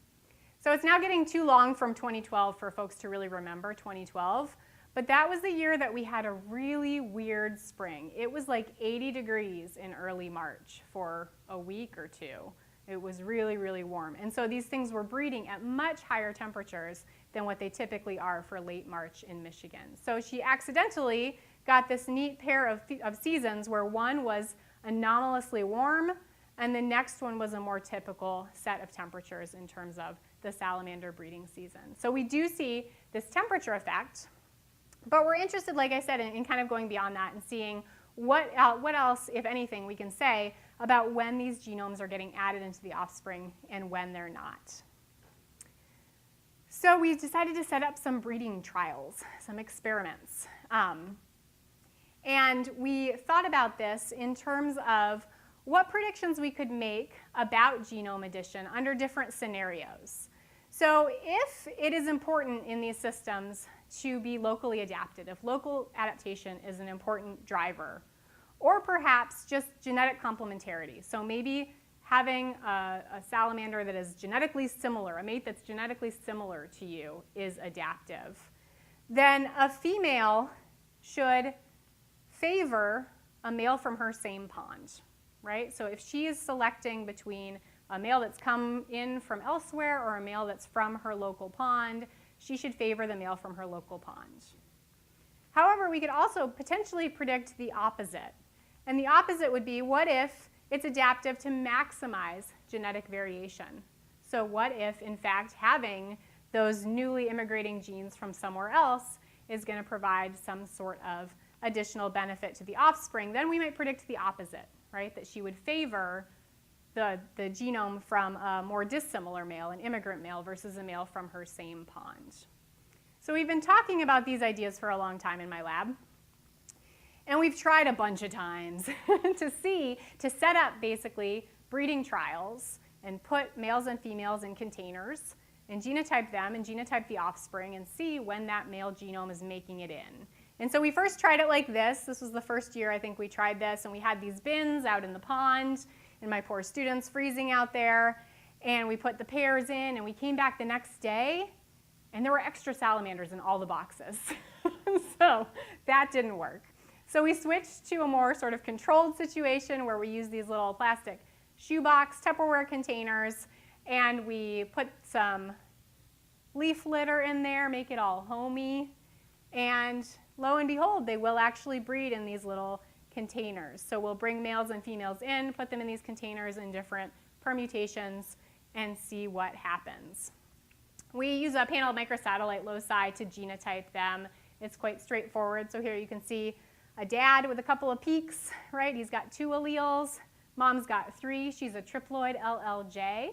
So it's now getting too long from 2012 for folks to really remember 2012. But that was the year that we had a really weird spring. It was like 80 degrees in early March for a week or two. It was really, really warm. And so these things were breeding at much higher temperatures than what they typically are for late March in Michigan. So she accidentally got this neat pair of seasons where one was anomalously warm and the next one was a more typical set of temperatures in terms of the salamander breeding season. So we do see this temperature effect, but we're interested, like I said, in kind of going beyond that and seeing what else, if anything, we can say about when these genomes are getting added into the offspring and when they're not. So we decided to set up some breeding trials, some experiments. And we thought about this in terms of what predictions we could make about genome addition under different scenarios. So if it is important in these systems to be locally adapted, if local adaptation is an important driver, or perhaps just genetic complementarity. So maybe having a salamander that is genetically similar, a mate that's genetically similar to you is adaptive, then a female should favor a male from her same pond, right? So if she is selecting between a male that's come in from elsewhere or a male that's from her local pond, she should favor the male from her local pond. However, we could also potentially predict the opposite. And the opposite would be, what if it's adaptive to maximize genetic variation? So what if, in fact, having those newly immigrating genes from somewhere else is going to provide some sort of additional benefit to the offspring? Then we might predict the opposite, right? That she would favor the genome from a more dissimilar male, an immigrant male, versus a male from her same pond. So we've been talking about these ideas for a long time in my lab. And we've tried a bunch of times to set up basically breeding trials and put males and females in containers and genotype them and genotype the offspring and see when that male genome is making it in. And so we first tried it like this. This was the first year I think we tried this, and we had these bins out in the pond and my poor students freezing out there, and we put the pairs in, and we came back the next day and there were extra salamanders in all the boxes. So that didn't work. So we switched to a more sort of controlled situation where we use these little plastic shoebox Tupperware containers, and we put some leaf litter in there, make it all homey, and lo and behold, they will actually breed in these little containers. So we'll bring males and females in, put them in these containers in different permutations, and see what happens. We use a panel of microsatellite loci to genotype them. It's quite straightforward. So here you can see a dad with a couple of peaks, right? He's got 2 alleles. Mom's got 3. She's a triploid LLJ.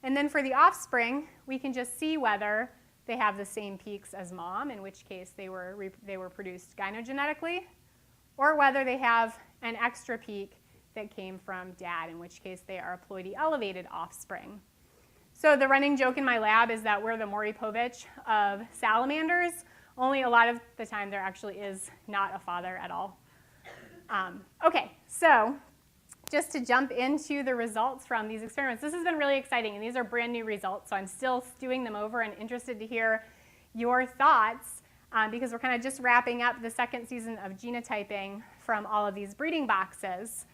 And then for the offspring, we can just see whether they have the same peaks as mom, in which case they were produced gynogenetically, or whether they have an extra peak that came from dad, in which case they are a ploidy elevated offspring. So the running joke in my lab is that we're the Maury Povich of salamanders, only a lot of the time there actually is not a father at all. Okay, so just to jump into the results from these experiments, this has been really exciting, and these are brand new results, so I'm still stewing them over and interested to hear your thoughts, because we're kind of just wrapping up the second season of genotyping from all of these breeding boxes.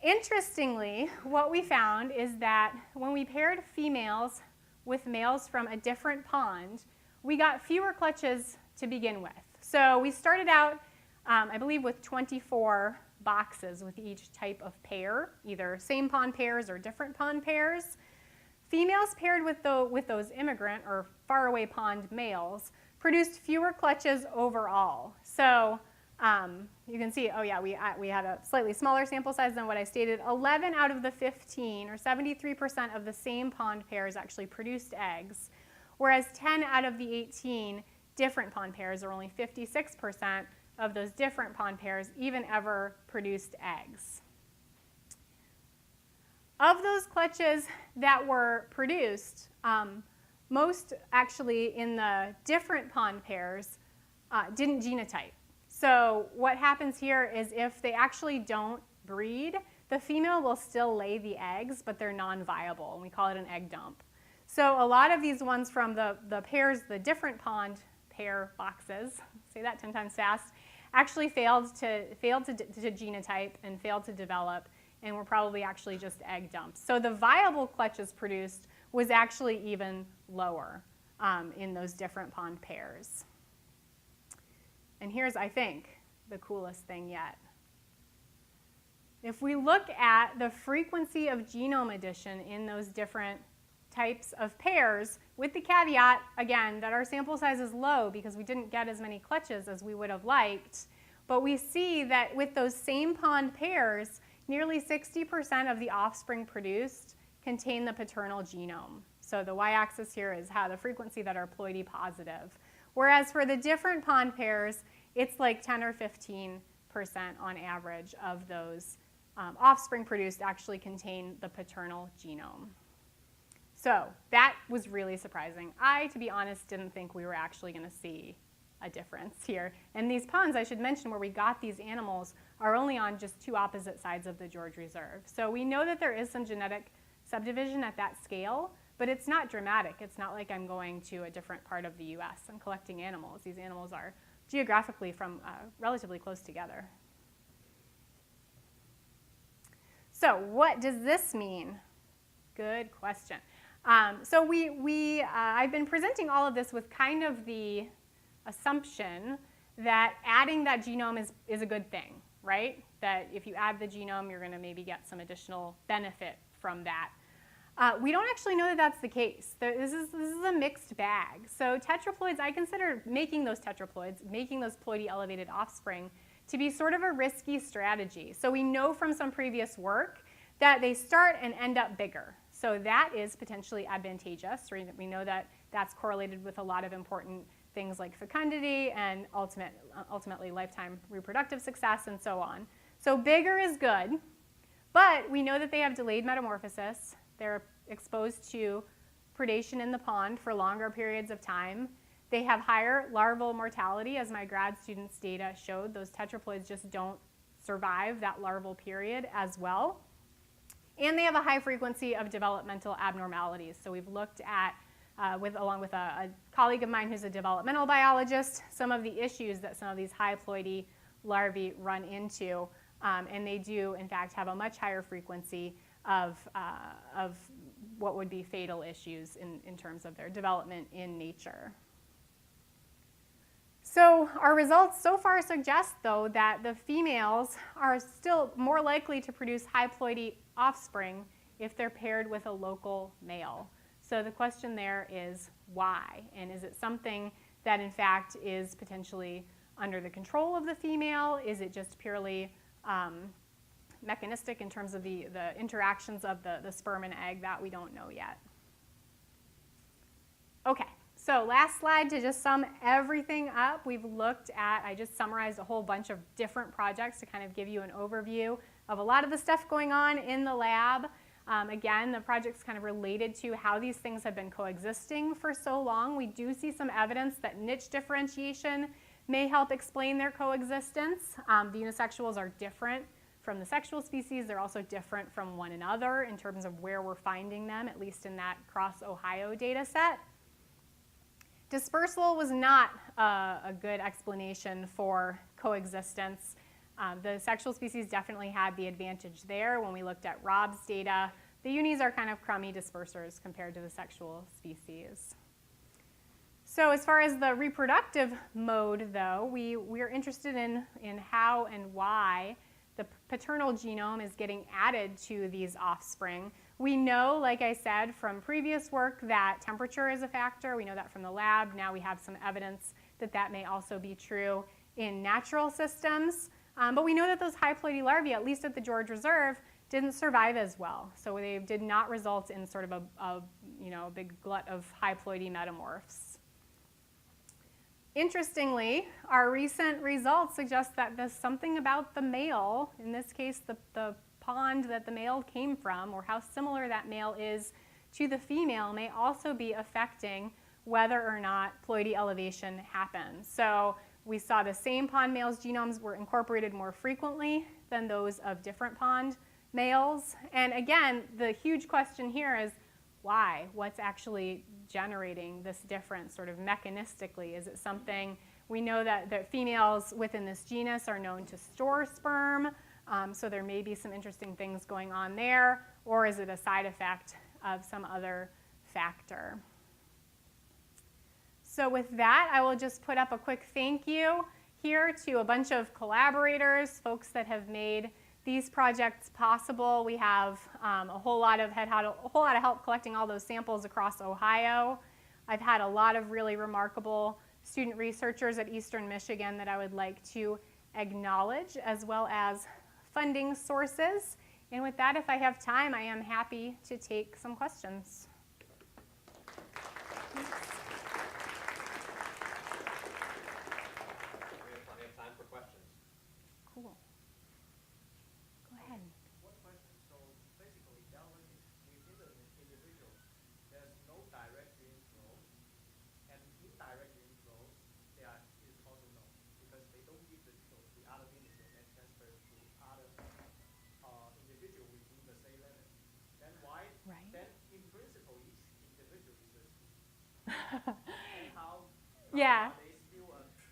Interestingly, what we found is that when we paired females with males from a different pond, we got fewer clutches to begin with. So we started out, I believe, with 24 boxes with each type of pair, either same pond pairs or different pond pairs. Females paired with those immigrant or faraway pond males produced fewer clutches overall. So you can see, oh yeah, we had a slightly smaller sample size than what I stated. 11 out of the 15, or 73% of the same pond pairs actually produced eggs, whereas 10 out of the 18 different pond pairs, or only 56% of those different pond pairs, even ever produced eggs. Of those clutches that were produced, most actually in the different pond pairs didn't genotype. So what happens here is if they actually don't breed, the female will still lay the eggs, but they're non-viable, and we call it an egg dump. So a lot of these ones from the pairs, the different pond pair boxes, say that 10 times fast, actually failed to genotype and failed to develop, and were probably actually just egg dumps. So the viable clutches produced was actually even lower in those different pond pairs. And here's, I think, the coolest thing yet. If we look at the frequency of genome addition in those different types of pairs, with the caveat, again, that our sample size is low because we didn't get as many clutches as we would have liked, but we see that with those same pond pairs, nearly 60% of the offspring produced contain the paternal genome. So the y-axis here is how the frequency that are ploidy positive. Whereas for the different pond pairs, it's like 10 or 15% on average of those offspring produced actually contain the paternal genome. So that was really surprising. I, to be honest, didn't think we were actually going to see a difference here. And these ponds, I should mention, where we got these animals are only on just two opposite sides of the George Reserve. So we know that there is some genetic subdivision at that scale, but it's not dramatic. It's not like I'm going to a different part of the US and collecting animals. These animals are geographically from relatively close together. So what does this mean? Good question. So I've been presenting all of this with kind of the assumption that adding that genome is a good thing, right? That if you add the genome, you're going to maybe get some additional benefit from that. We don't actually know that that's the case. This is a mixed bag. So tetraploids, I consider making those tetraploids, making those ploidy elevated offspring, to be sort of a risky strategy. So we know from some previous work that they start and end up bigger. So that is potentially advantageous. We know that that's correlated with a lot of important things like fecundity and ultimately lifetime reproductive success and so on. So bigger is good, but we know that they have delayed metamorphosis. They're exposed to predation in the pond for longer periods of time. They have higher larval mortality, as my grad students' data showed. Those tetraploids just don't survive that larval period as well. And they have a high frequency of developmental abnormalities. So we've looked at, along with a colleague of mine who's a developmental biologist, some of the issues that some of these high ploidy larvae run into. And they do, in fact, have a much higher frequency of what would be fatal issues in terms of their development in nature. So our results so far suggest, though, that the females are still more likely to produce high ploidy offspring if they're paired with a local male. So the question there is why? And is it something that, in fact, is potentially under the control of the female? Is it just purely mechanistic in terms of the interactions of the sperm and egg? That we don't know yet. Okay. So last slide to just sum everything up. We've looked at, I just summarized a whole bunch of different projects to kind of give you an overview of a lot of the stuff going on in the lab. Again, the project's kind of related to how these things have been coexisting for so long. We do see some evidence that niche differentiation may help explain their coexistence. The unisexuals are different from the sexual species. They're also different from one another in terms of where we're finding them, at least in that cross-Ohio data set. Dispersal was not a good explanation for coexistence. The sexual species definitely had the advantage there. When we looked at Rob's data, the unis are kind of crummy dispersers compared to the sexual species. So as far as the reproductive mode, though, we're interested in how and why the paternal genome is getting added to these offspring. We know, like I said, from previous work that temperature is a factor. We know that from the lab. Now we have some evidence that that may also be true in natural systems. But we know that those high ploidy larvae, at least at the George Reserve, didn't survive as well. So they did not result in sort of a big glut of high ploidy metamorphs. Interestingly, our recent results suggest that there's something about the male, in this case the pond that the male came from, or how similar that male is to the female, may also be affecting whether or not ploidy elevation happens. So we saw the same pond males' genomes were incorporated more frequently than those of different pond males. And again, the huge question here is why? What's actually generating this difference sort of mechanistically? Is it something, we know that females within this genus are known to store sperm, so there may be some interesting things going on there, or is it a side effect of some other factor? So with that, I will just put up a quick thank you here to a bunch of collaborators, folks that have made these projects possible. We have a whole lot of help collecting all those samples across Ohio. I've had a lot of really remarkable student researchers at Eastern Michigan that I would like to acknowledge, as well as funding sources. And with that, if I have time, I am happy to take some questions. Yeah.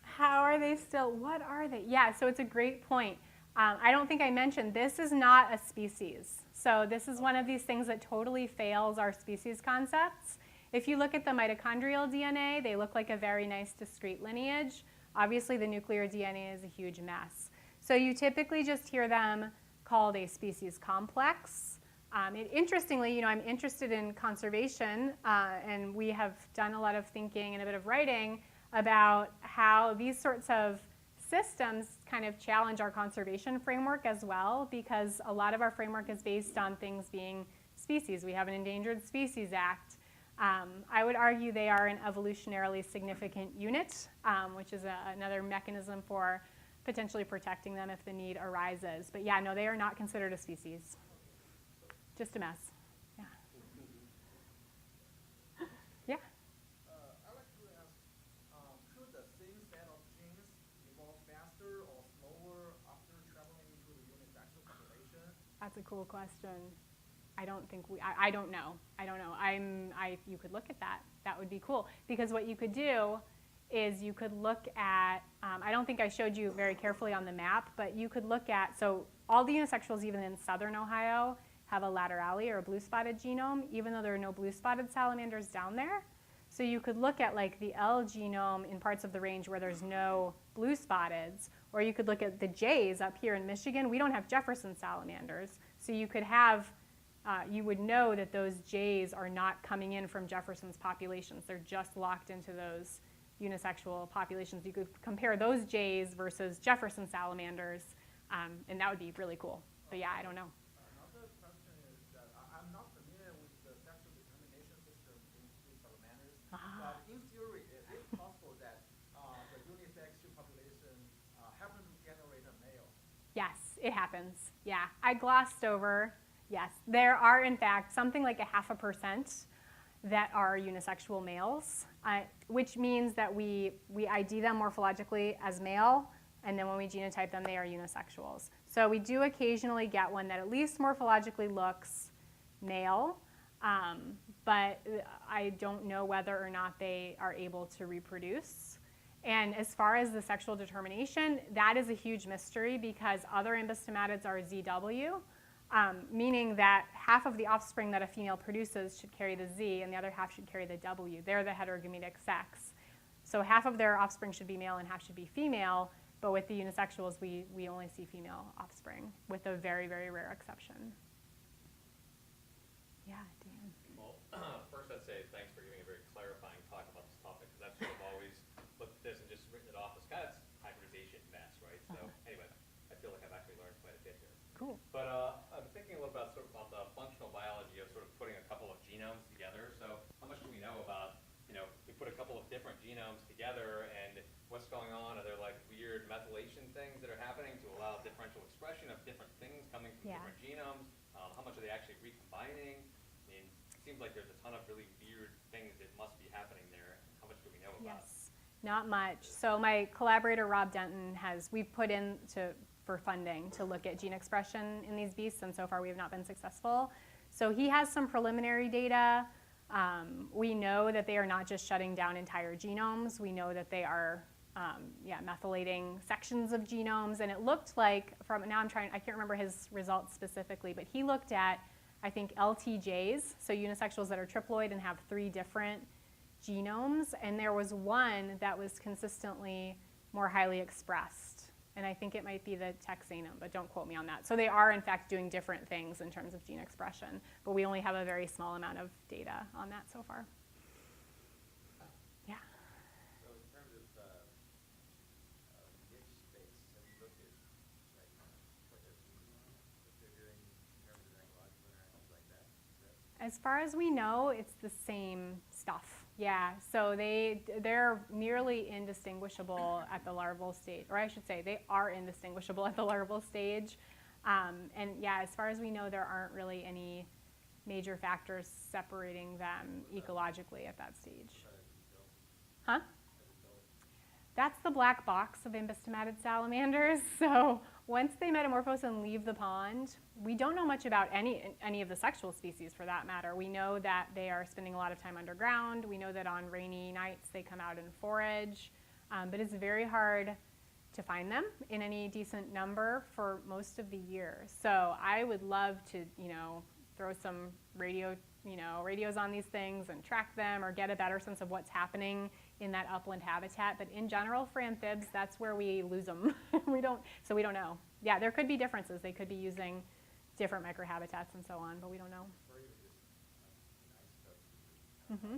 How are they still? What are they? Yeah, so it's a great point. I don't think I mentioned this is not a species. So this is one of these things that totally fails our species concepts. If you look at the mitochondrial DNA, they look like a very nice discrete lineage. Obviously, the nuclear DNA is a huge mess. So you typically just hear them called a species complex. Interestingly, I'm interested in conservation, and we have done a lot of thinking and a bit of writing about how these sorts of systems kind of challenge our conservation framework as well, because a lot of our framework is based on things being species. We have an Endangered Species Act. I would argue they are an evolutionarily significant unit, which is another mechanism for potentially protecting them if the need arises. But yeah, no, they are not considered a species. Just a mess. Yeah. Yeah. I'd like to ask, could the same set of genes evolve faster or slower after traveling into the unisexual population? That's a cool question. I don't think I don't know. I don't know. You could look at that. That would be cool. Because what you could do is you could look at, I don't think I showed you very carefully on the map, but you could look at, so all the unisexuals even in southern Ohio have a laterale or a blue-spotted genome, even though there are no blue-spotted salamanders down there. So you could look at like the L genome in parts of the range where there's no blue-spotteds, or you could look at the J's up here in Michigan. We don't have Jefferson salamanders, so you could have, you would know that those J's are not coming in from Jefferson's populations. They're just locked into those unisexual populations. You could compare those J's versus Jefferson salamanders, and that would be really cool. But yeah, I don't know. Another question is that I'm not familiar with the sexual determination system in salamanders, but in theory, it is possible that the unisexual population happen to generate a male. Yes, it happens. Yeah, I glossed over. Yes, there are in fact something like 0.5% that are unisexual males, which means that we ID them morphologically as male, and then when we genotype them, they are unisexuals. So we do occasionally get one that at least morphologically looks male, but I don't know whether or not they are able to reproduce. And as far as the sexual determination, that is a huge mystery because other ambystomatids are ZW, meaning that half of the offspring that a female produces should carry the Z and the other half should carry the W. They're the heterogametic sex. So half of their offspring should be male and half should be female, but with the unisexuals, we only see female offspring with a very, very rare exception. Yeah, Dan. Well, first I'd say thanks for giving a very clarifying talk about this topic, because I've sort of always looked at this and just written it off as, God, it's hybridization mess, right? So anyway, I feel like I've actually learned quite a bit here. Cool. But I'm thinking a little about about the functional biology of sort of putting a couple of genomes together. So how much do we know about, we put a couple of different genomes together and what's going on? Are there like weird methylation things that are happening to allow differential expression of different things coming from different genomes? How much are they actually recombining? I mean, it seems like there's a ton of really weird things that must be happening there. How much do we know about? Yes, not much. So my collaborator, Rob Denton, we've put in for funding to look at gene expression in these beasts, and so far we have not been successful. So he has some preliminary data. We know that they are not just shutting down entire genomes. We know that they are methylating sections of genomes, and it looked like I can't remember his results specifically, but he looked at, I think, LTJs, so unisexuals that are triploid and have 3 different genomes, and there was one that was consistently more highly expressed. And I think it might be the texanum, but don't quote me on that. So they are, in fact, doing different things in terms of gene expression, but we only have a very small amount of data on that so far. Yeah. So in terms of niche space, have you looked at what they're doing in terms of ecological interactions like that? As far as we know, it's the same stuff. Yeah, so they're nearly indistinguishable at the larval stage, or I should say they are indistinguishable at the larval stage. And yeah, as far as we know, there aren't really any major factors separating them ecologically at that stage. Huh? That's the black box of ambystomatid salamanders. So once they metamorphose and leave the pond, we don't know much about any of the sexual species for that matter. We know that they are spending a lot of time underground. We know that on rainy nights they come out and forage, but it's very hard to find them in any decent number for most of the year. So I would love to, throw some radios on these things and track them or get a better sense of what's happening in that upland habitat. But in general, for amphibs, that's where we lose them. we don't know. Yeah, there could be differences. They could be using different microhabitats and so on, but we don't know. Or even just an isotope. Mm-hmm.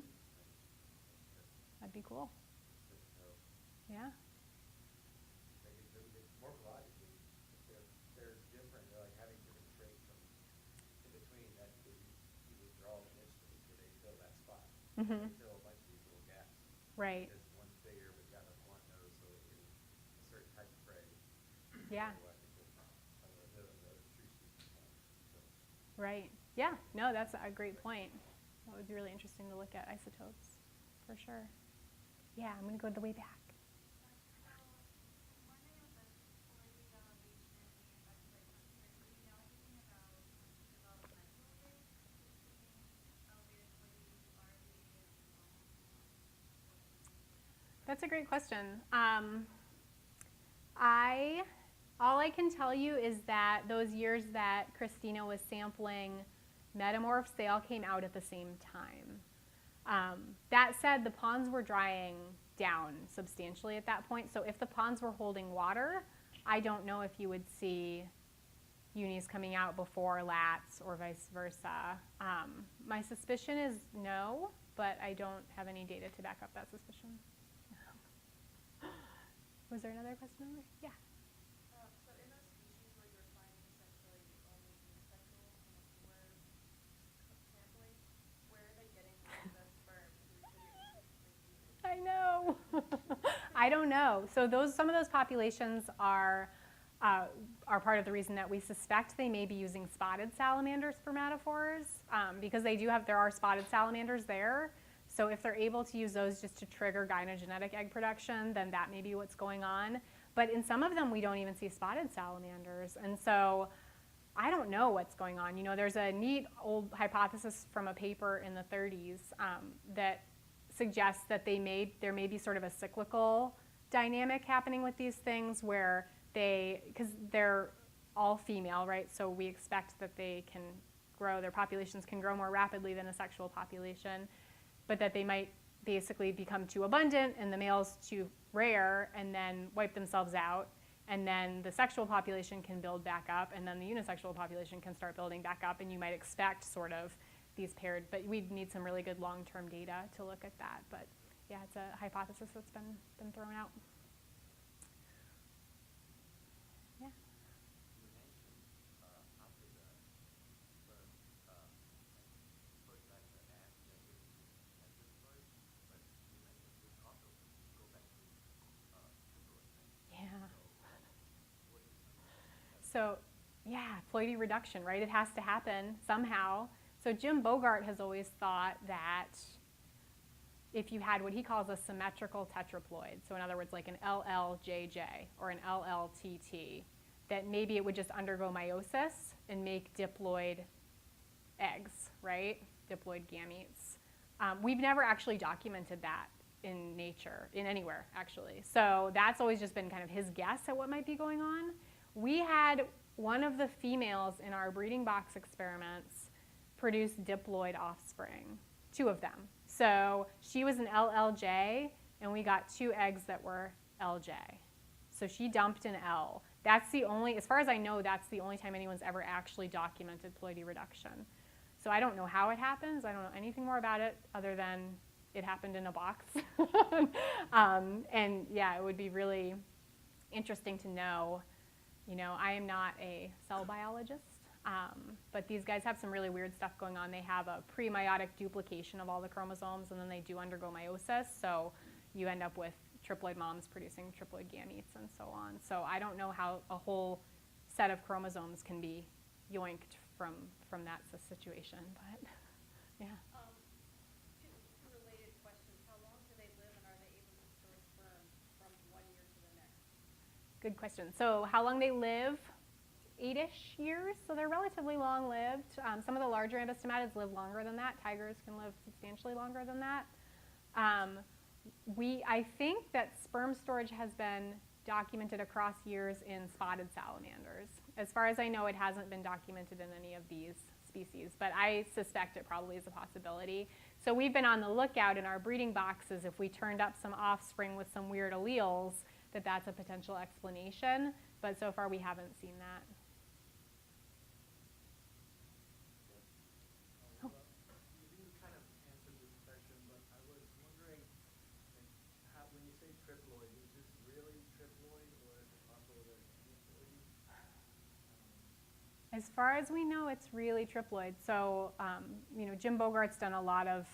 That'd be cool. Yeah. Morphologically, they're different. They're like having different traits from in between that you withdraw them initially, so they fill that spot. Mm-hmm. They fill a bunch of these little gaps. Right. Because one's bigger, but got a blunt nose, so it can a certain type of prey. Yeah. So I think the true species. So. Right. Yeah. No, that's a great point. That would be really interesting to look at isotopes, for sure. Yeah, I'm going to go the way back. That's a great question. All I can tell you is that those years that Christina was sampling metamorphs, they all came out at the same time. That said, the ponds were drying down substantially at that point. So if the ponds were holding water, I don't know if you would see unis coming out before lats or vice versa. My suspicion is no, but I don't have any data to back up that suspicion. Was there another question over? Yeah. So in those species where you're finding essentially only unisexual sampling, where are they getting the sperm to reproduce? I know. I don't know. So some of those populations are part of the reason that we suspect they may be using spotted salamander spermatophores, because there are spotted salamanders there. So if they're able to use those just to trigger gynogenetic egg production, then that may be what's going on. But in some of them, we don't even see spotted salamanders. And so I don't know what's going on. There's a neat old hypothesis from a paper in the 30s that suggests that there may be sort of a cyclical dynamic happening with these things where because they're all female, right? So we expect that their populations can grow more rapidly than a sexual population, but that they might basically become too abundant and the males too rare and then wipe themselves out. And then the sexual population can build back up, and then the unisexual population can start building back up, and you might expect sort of these paired, but we'd need some really good long-term data to look at that. But yeah, it's a hypothesis that's been thrown out. Yeah. You mentioned after the sperm fertilize the egg, then it is Triploid, but you mentioned this also go back to Triploid, right? Yeah. So what is So yeah, ploidy reduction, right? It has to happen somehow. So Jim Bogart has always thought that if you had what he calls a symmetrical tetraploid, so in other words like an LLJJ or an LLTT, that maybe it would just undergo meiosis and make diploid eggs, right? Diploid gametes. We've never actually documented that in nature, in anywhere actually. So that's always just been kind of his guess at what might be going on. We had one of the females in our breeding box experiments produce diploid offspring, 2 of them. So she was an LLJ, and we got 2 eggs that were LJ. So she dumped an L. That's the only, as far as I know, that's the only time anyone's ever actually documented ploidy reduction. So I don't know how it happens. I don't know anything more about it other than it happened in a box. And yeah, it would be really interesting to know. I am not a cell biologist, but these guys have some really weird stuff going on. They have a pre-meiotic duplication of all the chromosomes, and then they do undergo meiosis. So you end up with triploid moms producing triploid gametes and so on. So I don't know how a whole set of chromosomes can be yoinked from that situation, but yeah. Two related questions. How long do they live, and are they able to store sperm from one year to the next? Good question. So how long they live? 8-ish years, so they're relatively long-lived. Some of the larger ambystomatids live longer than that. Tigers can live substantially longer than that. I think that sperm storage has been documented across years in spotted salamanders. As far as I know, it hasn't been documented in any of these species, but I suspect it probably is a possibility. So we've been on the lookout in our breeding boxes if we turned up some offspring with some weird alleles, that's a potential explanation, but so far we haven't seen that. Well, you didn't kind of answer this question, but I was wondering, when you say triploid, is this really triploid, or is it possible there's aneuploidy? As far as we know, it's really triploid. So, Jim Bogart's done a lot of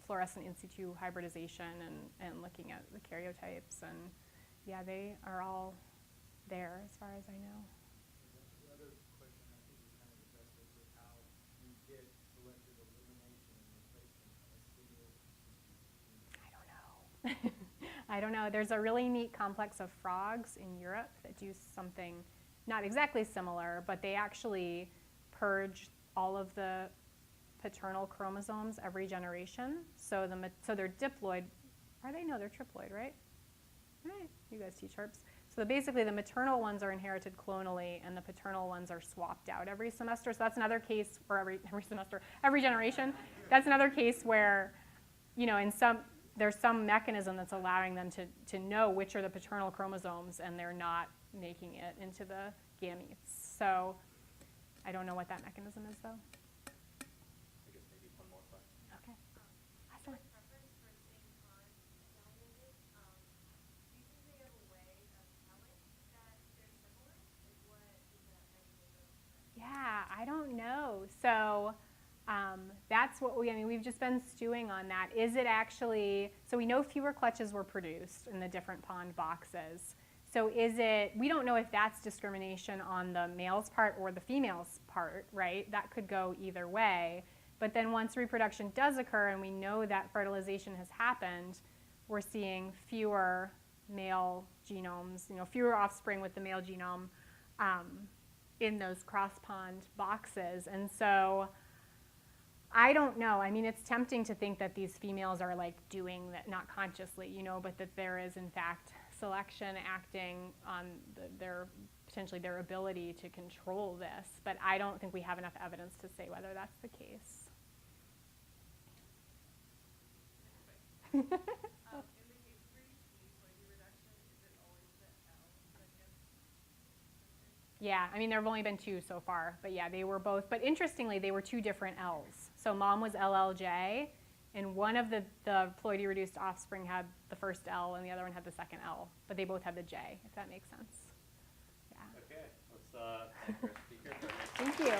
fluorescent in situ hybridization and looking at the karyotypes, and yeah, they are all there as far as I know. The other question I think you kind of addressed this with how you get selective elimination and replacement of a single species. I don't know. I don't know. There's a really neat complex of frogs in Europe that do something not exactly similar, but they actually purge all of the paternal chromosomes every generation. So they're diploid. Are they? No, they're triploid, right? Right. You guys teach herps. So basically the maternal ones are inherited clonally and the paternal ones are swapped out every semester. So that's another case, or every semester, every generation. That's another case where, there's some mechanism that's allowing them to know which are the paternal chromosomes and they're not making it into the gametes. So I don't know what that mechanism is though. I guess maybe one more question. Okay. Awesome. Preference for same pond salamanders, do you think they have a way of telling that they're similar? Like what is that mechanism? Yeah, I don't know. So that's what we've just been stewing on that. Is it actually, so we know fewer clutches were produced in the different pond boxes. So we don't know if that's discrimination on the male's part or the female's part, right? That could go either way. But then once reproduction does occur and we know that fertilization has happened, we're seeing fewer male genomes, fewer offspring with the male genome in those cross-pond boxes. And so I don't know. I mean, it's tempting to think that these females are like doing that, not consciously, but that there is in fact selection acting on potentially their ability to control this. But I don't think we have enough evidence to say whether that's the case. In the case for ploidy reduction, is it always the L that gets censored? Yeah, there have only been 2 so far, but yeah, they were both. But interestingly, they were 2 different L's. So mom was LLJ, and one of the ploidy reduced offspring had the first L, and the other one had the second L. But they both had the J, if that makes sense. Yeah. Okay, let's thank our speaker. Thank you.